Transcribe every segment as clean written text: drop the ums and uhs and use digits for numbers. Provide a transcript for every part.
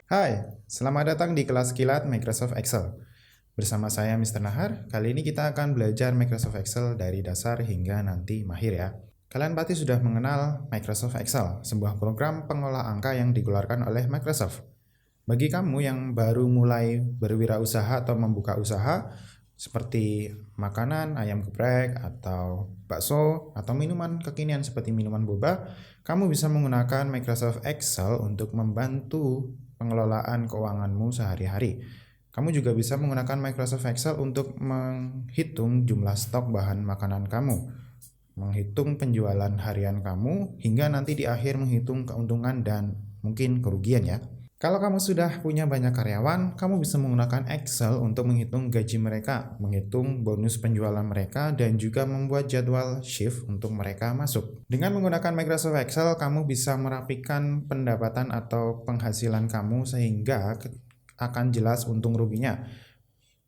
Hai, selamat datang di kelas kilat Microsoft Excel. Bersama saya Mr. Nahar, kali ini kita akan belajar Microsoft Excel dari dasar hingga nanti mahir ya. Kalian pasti sudah mengenal Microsoft Excel, sebuah program pengolah angka yang dikeluarkan oleh Microsoft. Bagi kamu yang baru mulai berwirausaha atau membuka usaha, seperti makanan, ayam geprek, atau bakso, atau minuman kekinian seperti minuman boba, kamu bisa menggunakan Microsoft Excel untuk membantu pengelolaan keuanganmu sehari-hari. Kamu juga bisa menggunakan Microsoft Excel untuk menghitung jumlah stok bahan makanan kamu, menghitung penjualan harian kamu, hingga nanti di akhir menghitung keuntungan dan mungkin kerugian ya. Kalau kamu sudah punya banyak karyawan, kamu bisa menggunakan Excel untuk menghitung gaji mereka, menghitung bonus penjualan mereka, dan juga membuat jadwal shift untuk mereka masuk. Dengan menggunakan Microsoft Excel, kamu bisa merapikan pendapatan atau penghasilan kamu sehingga akan jelas untung ruginya.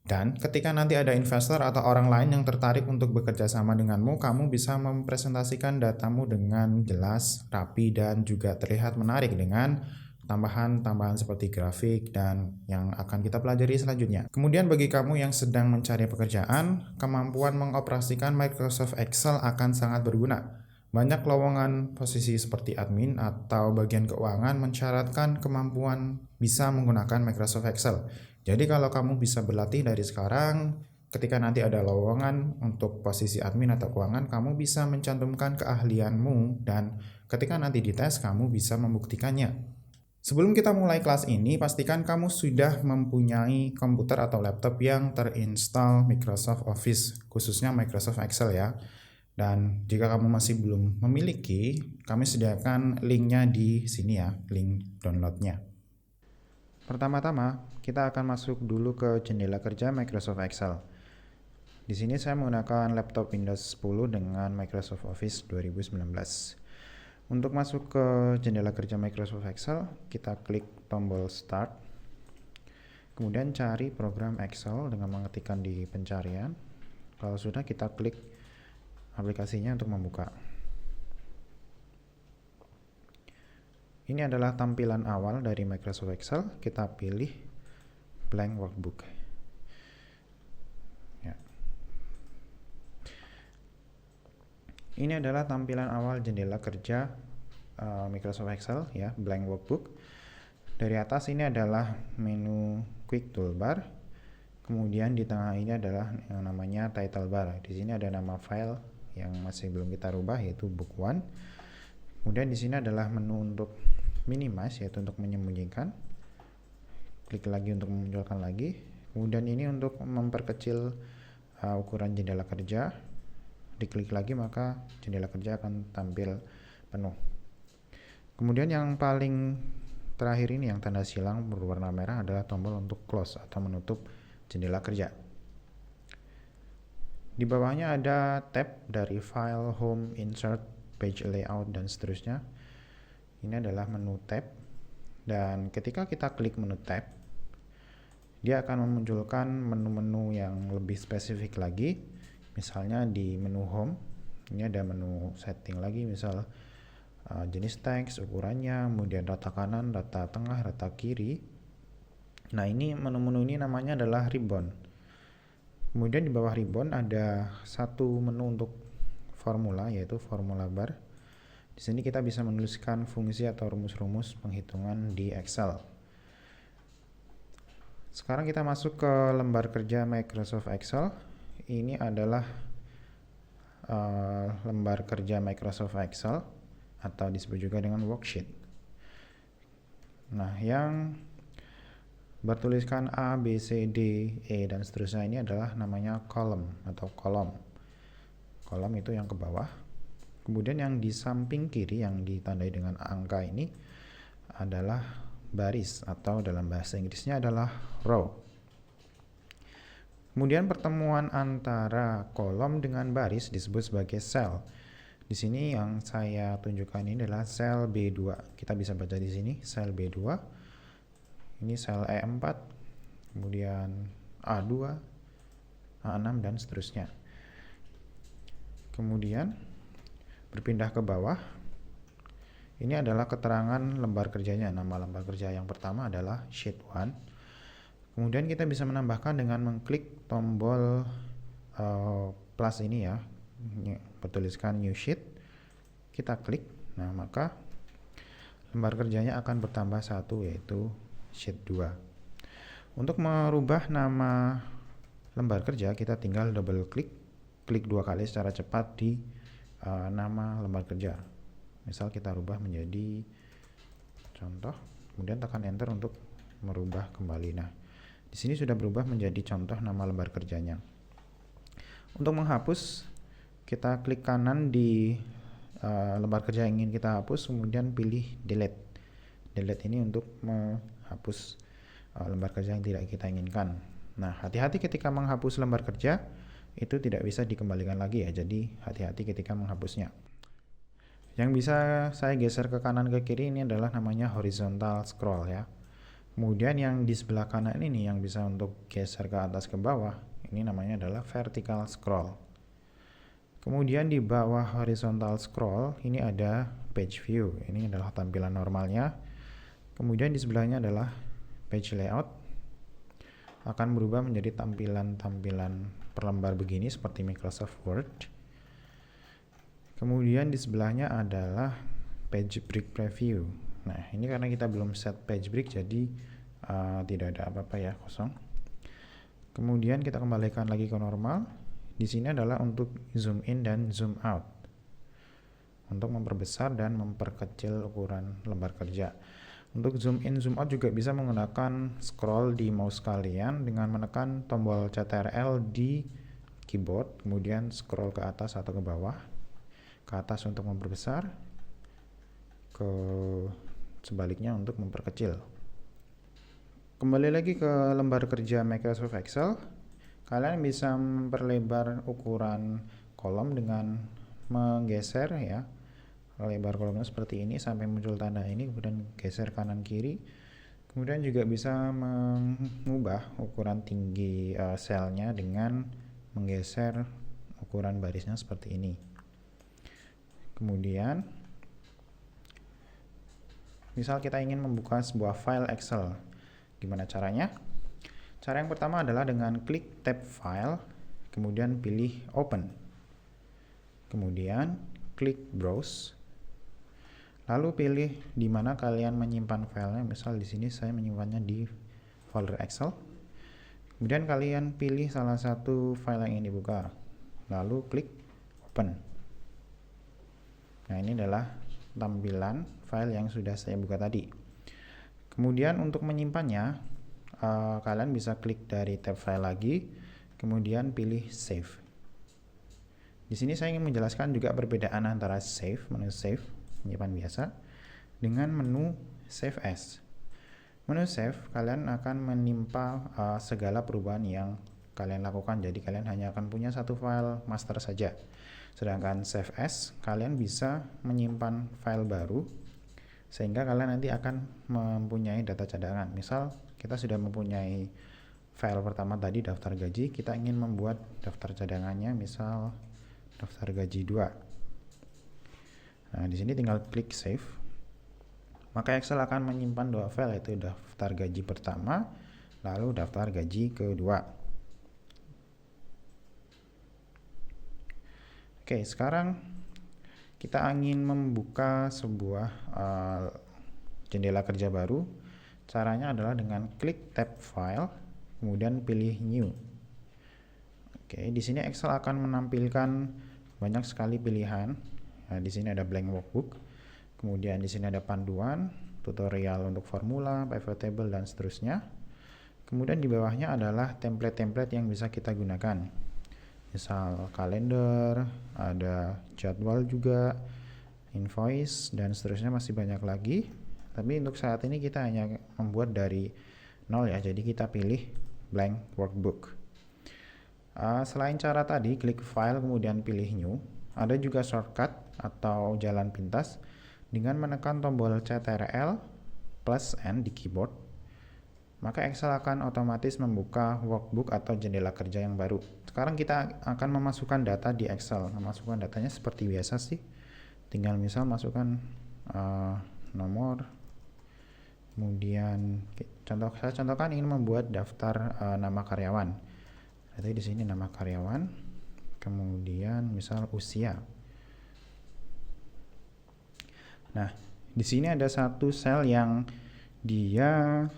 Dan ketika nanti ada investor atau orang lain yang tertarik untuk bekerja sama denganmu, kamu bisa mempresentasikan datamu dengan jelas, rapi, dan juga terlihat menarik dengan tambahan-tambahan seperti grafik dan yang akan kita pelajari selanjutnya. Kemudian bagi kamu yang sedang mencari pekerjaan, kemampuan mengoperasikan Microsoft Excel akan sangat berguna. Banyak lowongan posisi seperti admin atau bagian keuangan mensyaratkan kemampuan bisa menggunakan Microsoft Excel. Jadi kalau kamu bisa berlatih dari sekarang, ketika nanti ada lowongan untuk posisi admin atau keuangan, kamu bisa mencantumkan keahlianmu dan ketika nanti dites kamu bisa membuktikannya. Sebelum kita mulai kelas ini, pastikan kamu sudah mempunyai komputer atau laptop yang terinstall Microsoft Office, khususnya Microsoft Excel ya. Dan jika kamu masih belum memiliki, kami sediakan linknya di sini ya, link downloadnya. Pertama-tama, kita akan masuk dulu ke jendela kerja Microsoft Excel. Di sini saya menggunakan laptop Windows 10 dengan Microsoft Office 2019. Untuk masuk ke jendela kerja Microsoft Excel, kita klik tombol Start. Kemudian cari program Excel dengan mengetikkan di pencarian. Kalau sudah, kita klik aplikasinya untuk membuka. Ini adalah tampilan awal dari Microsoft Excel. Kita pilih blank workbook. Ya. Ini adalah tampilan awal jendela kerja Microsoft Excel ya, blank workbook. Dari atas ini adalah menu quick toolbar. Kemudian di tengah ini adalah yang namanya title bar. Di sini ada nama file yang masih belum kita rubah yaitu book 1. Kemudian di sini adalah menu untuk minimize yaitu untuk menyembunyikan. Klik lagi untuk memunculkan lagi. Kemudian ini untuk memperkecil ukuran jendela kerja. Diklik lagi maka jendela kerja akan tampil penuh. Kemudian yang paling terakhir ini yang tanda silang berwarna merah adalah tombol untuk close atau menutup jendela kerja. Di bawahnya ada tab dari file, home, insert, page layout, dan seterusnya. Ini adalah menu tab. Dan ketika kita klik menu tab, dia akan memunculkan menu-menu yang lebih spesifik lagi. Misalnya di menu home, ini ada menu setting lagi, misal jenis teks, ukurannya, kemudian rata kanan, rata tengah, rata kiri. Nah, ini menu-menu ini namanya adalah ribbon. Kemudian di bawah ribbon ada satu menu untuk formula, yaitu formula bar. Di sini kita bisa menuliskan fungsi atau rumus-rumus penghitungan di Excel. Sekarang kita masuk ke lembar kerja Microsoft Excel. Ini adalah lembar kerja Microsoft Excel atau disebut juga dengan worksheet. Nah, yang bertuliskan A, B, C, D, E, dan seterusnya ini adalah namanya column atau kolom. Kolom itu yang ke bawah. Kemudian yang di samping kiri yang ditandai dengan angka ini adalah baris atau dalam bahasa Inggrisnya adalah row. Kemudian pertemuan antara kolom dengan baris disebut sebagai cell. Di sini yang saya tunjukkan ini adalah sel B2. Kita bisa baca di sini sel B2. Ini sel E4, kemudian A2, A6 dan seterusnya. Kemudian berpindah ke bawah. Ini adalah keterangan lembar kerjanya. Nama lembar kerja yang pertama adalah sheet 1. Kemudian kita bisa menambahkan dengan mengklik tombol plus ini ya, bertuliskan new sheet. Kita klik, nah maka lembar kerjanya akan bertambah 1, yaitu sheet 2. Untuk merubah nama lembar kerja, kita tinggal double klik 2 kali secara cepat di nama lembar kerja. Misal kita rubah menjadi contoh, kemudian tekan enter untuk merubah kembali. Nah, di sini sudah berubah menjadi contoh nama lembar kerjanya. Untuk menghapus, kita klik kanan di lembar kerja yang ingin kita hapus, kemudian pilih delete. Delete ini untuk menghapus lembar kerja yang tidak kita inginkan. Nah, hati-hati ketika menghapus lembar kerja, itu tidak bisa dikembalikan lagi ya, jadi hati-hati ketika menghapusnya. Yang bisa saya geser ke kanan ke kiri ini adalah namanya horizontal scroll ya. Kemudian yang di sebelah kanan ini nih yang bisa untuk geser ke atas ke bawah, ini namanya adalah vertical scroll. Kemudian di bawah horizontal scroll ini ada page view, ini adalah tampilan normalnya. Kemudian di sebelahnya adalah page layout, akan berubah menjadi tampilan-tampilan per lembar begini seperti Microsoft Word. Kemudian di sebelahnya adalah page break preview. Nah, ini karena kita belum set page break, jadi tidak ada apa-apa ya, kosong. Kemudian kita kembalikan lagi ke normal. Di sini adalah untuk zoom in dan zoom out, untuk memperbesar dan memperkecil ukuran lembar kerja. Untuk zoom in, zoom out juga bisa menggunakan scroll di mouse kalian dengan menekan tombol CTRL di keyboard, kemudian scroll ke atas atau ke bawah. Ke atas untuk memperbesar, ke sebaliknya untuk memperkecil. Kembali lagi ke lembar kerja Microsoft Excel, kalian bisa memperlebar ukuran kolom dengan menggeser ya, lebar kolomnya seperti ini sampai muncul tanda ini, kemudian geser kanan kiri. Kemudian juga bisa mengubah ukuran tinggi selnya dengan menggeser ukuran barisnya seperti ini. Kemudian misal kita ingin membuka sebuah file Excel, gimana caranya? Cara yang pertama adalah dengan klik tab file, kemudian pilih open, kemudian klik browse, lalu pilih di mana kalian menyimpan filenya. Misal di sini saya menyimpannya di folder Excel. Kemudian kalian pilih salah satu file yang ingin dibuka, lalu klik open. Nah, ini adalah tampilan file yang sudah saya buka tadi. Kemudian untuk menyimpannya, kalian bisa klik dari tab file lagi, kemudian pilih save. Di sini saya ingin menjelaskan juga perbedaan antara save, menu save, menyimpan biasa, dengan menu save as. Menu save, kalian akan menimpa segala perubahan yang kalian lakukan, jadi kalian hanya akan punya satu file master saja. Sedangkan save as, kalian bisa menyimpan file baru sehingga kalian nanti akan mempunyai data cadangan. Misal kita sudah mempunyai file pertama tadi daftar gaji, kita ingin membuat daftar cadangannya, misal daftar gaji 2. Nah, di sini tinggal klik save. Maka Excel akan menyimpan 2 file, yaitu daftar gaji pertama lalu daftar gaji kedua. Oke, sekarang kita ingin membuka sebuah jendela kerja baru. Caranya adalah dengan klik tab file, kemudian pilih new. Oke, di sini Excel akan menampilkan banyak sekali pilihan. Nah, di sini ada blank workbook, kemudian di sini ada panduan, tutorial untuk formula, pivot table, dan seterusnya. Kemudian di bawahnya adalah template-template yang bisa kita gunakan. Misal kalender, ada jadwal juga, invoice, dan seterusnya, masih banyak lagi. Tapi untuk saat ini kita hanya membuat dari 0 ya, jadi kita pilih blank workbook. Selain cara tadi, klik file kemudian pilih new, ada juga shortcut atau jalan pintas dengan menekan tombol CTRL plus N di keyboard. Maka Excel akan otomatis membuka workbook atau jendela kerja yang baru. Sekarang kita akan memasukkan data di Excel. Memasukkan datanya seperti biasa sih. Tinggal misal masukkan nomor. Kemudian saya contohkan ingin membuat daftar nama karyawan. Jadi di sini nama karyawan, kemudian misal usia. Nah, di sini ada satu sel yang dia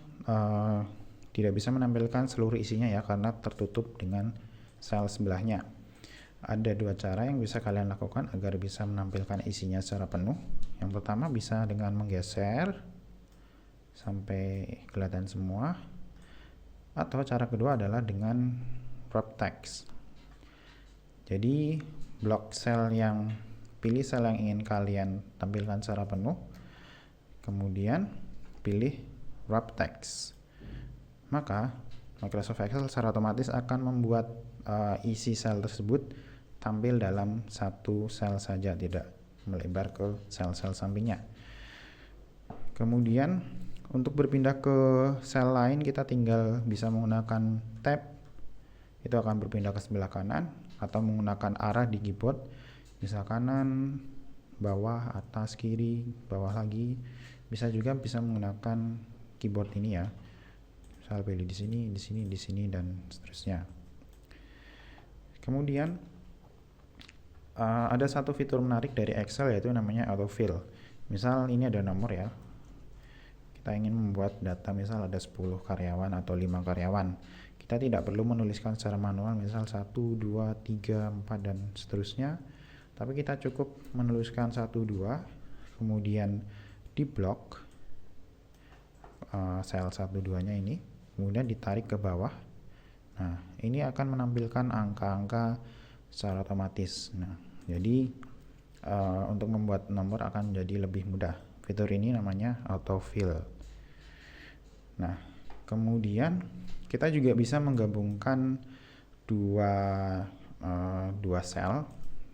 tidak bisa menampilkan seluruh isinya ya, karena tertutup dengan sel sebelahnya. Ada dua cara yang bisa kalian lakukan agar bisa menampilkan isinya secara penuh. Yang pertama bisa dengan menggeser sampai kelihatan semua, atau cara kedua adalah dengan wrap text. Jadi pilih sel yang ingin kalian tampilkan secara penuh, kemudian pilih wrap text. Maka Microsoft Excel secara otomatis akan membuat isi sel tersebut tampil dalam satu sel saja, tidak melebar ke sel-sel sampingnya. Kemudian untuk berpindah ke sel lain kita tinggal bisa menggunakan tab, itu akan berpindah ke sebelah kanan, atau menggunakan arah di keyboard, bisa kanan, bawah, atas, kiri, bawah lagi. Bisa juga menggunakan keyboard ini ya, misal pilih di sini, di sini, di sini, dan seterusnya. Kemudian ada satu fitur menarik dari Excel, yaitu namanya autofill. Misal ini ada nomor ya, kita ingin membuat data misal ada 10 karyawan atau 5 karyawan. Kita tidak perlu menuliskan secara manual misal 1, 2, 3, 4 dan seterusnya, tapi kita cukup menuliskan 1, 2, kemudian di blok sel 1, 2 nya ini, kemudian ditarik ke bawah. Nah, ini akan menampilkan angka-angka secara otomatis. Nah, jadi untuk membuat nomor akan jadi lebih mudah. Fitur ini namanya autofill. Nah, kemudian kita juga bisa menggabungkan dua sel,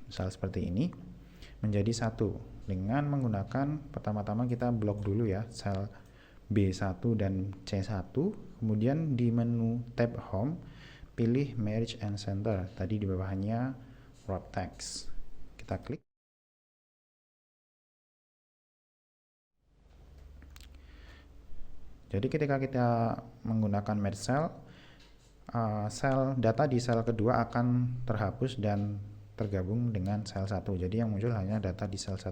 misal seperti ini, menjadi satu dengan menggunakan, pertama-tama kita blok dulu ya sel B1 dan C1, kemudian di menu tab home pilih merge and center, tadi di bawahnya wrap text, kita klik. Jadi ketika kita menggunakan merge cell, sel data di sel kedua akan terhapus dan tergabung dengan sel 1. Jadi yang muncul hanya data di sel 1.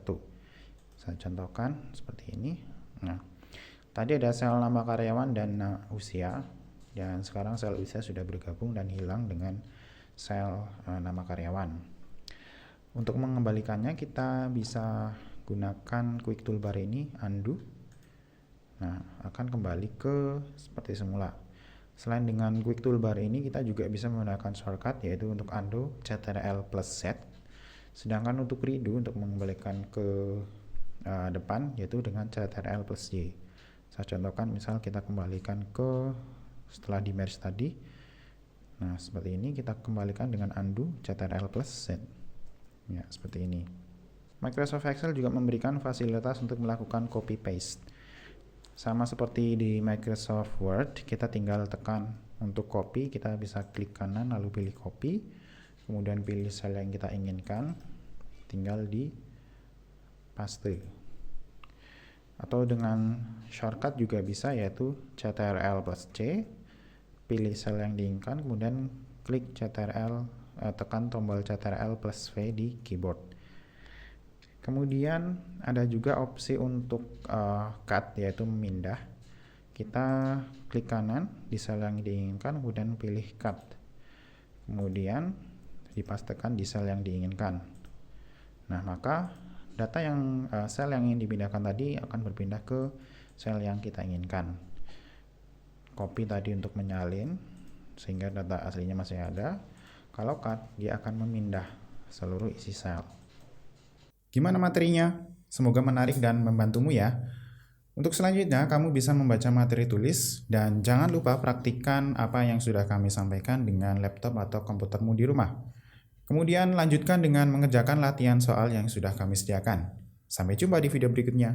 Saya contohkan seperti ini. Nah, tadi ada sel nama karyawan dan usia, dan sekarang sel usia sudah bergabung dan hilang dengan sel nama karyawan. Untuk mengembalikannya kita bisa gunakan quick toolbar ini, undo. Nah, akan kembali ke seperti semula. Selain dengan quick toolbar ini, kita juga bisa menggunakan shortcut, yaitu untuk undo Ctrl plus Z. Sedangkan untuk redo, untuk mengembalikan ke depan, yaitu dengan Ctrl plus Y. Saya contohkan, misal kita kembalikan ke setelah di merge tadi. Nah, seperti ini kita kembalikan dengan undo Ctrl plus Z. Ya, seperti ini. Microsoft Excel juga memberikan fasilitas untuk melakukan copy paste. Sama seperti di Microsoft Word, kita tinggal tekan untuk copy, kita bisa klik kanan lalu pilih copy, kemudian pilih sel yang kita inginkan, tinggal di paste. Atau dengan shortcut juga bisa, yaitu Ctrl plus C, pilih sel yang diinginkan, kemudian klik tekan tombol Ctrl plus V di keyboard. Kemudian ada juga opsi untuk cut, yaitu memindah. Kita klik kanan di sel yang diinginkan, kemudian pilih cut. Kemudian dipastekan di sel yang diinginkan. Nah, maka data sel yang ingin dipindahkan tadi akan berpindah ke sel yang kita inginkan. Copy tadi untuk menyalin sehingga data aslinya masih ada. Kalau cut, dia akan memindah seluruh isi sel. Gimana materinya? Semoga menarik dan membantumu ya. Untuk selanjutnya, kamu bisa membaca materi tulis dan jangan lupa praktikkan apa yang sudah kami sampaikan dengan laptop atau komputermu di rumah. Kemudian lanjutkan dengan mengerjakan latihan soal yang sudah kami sediakan. Sampai jumpa di video berikutnya.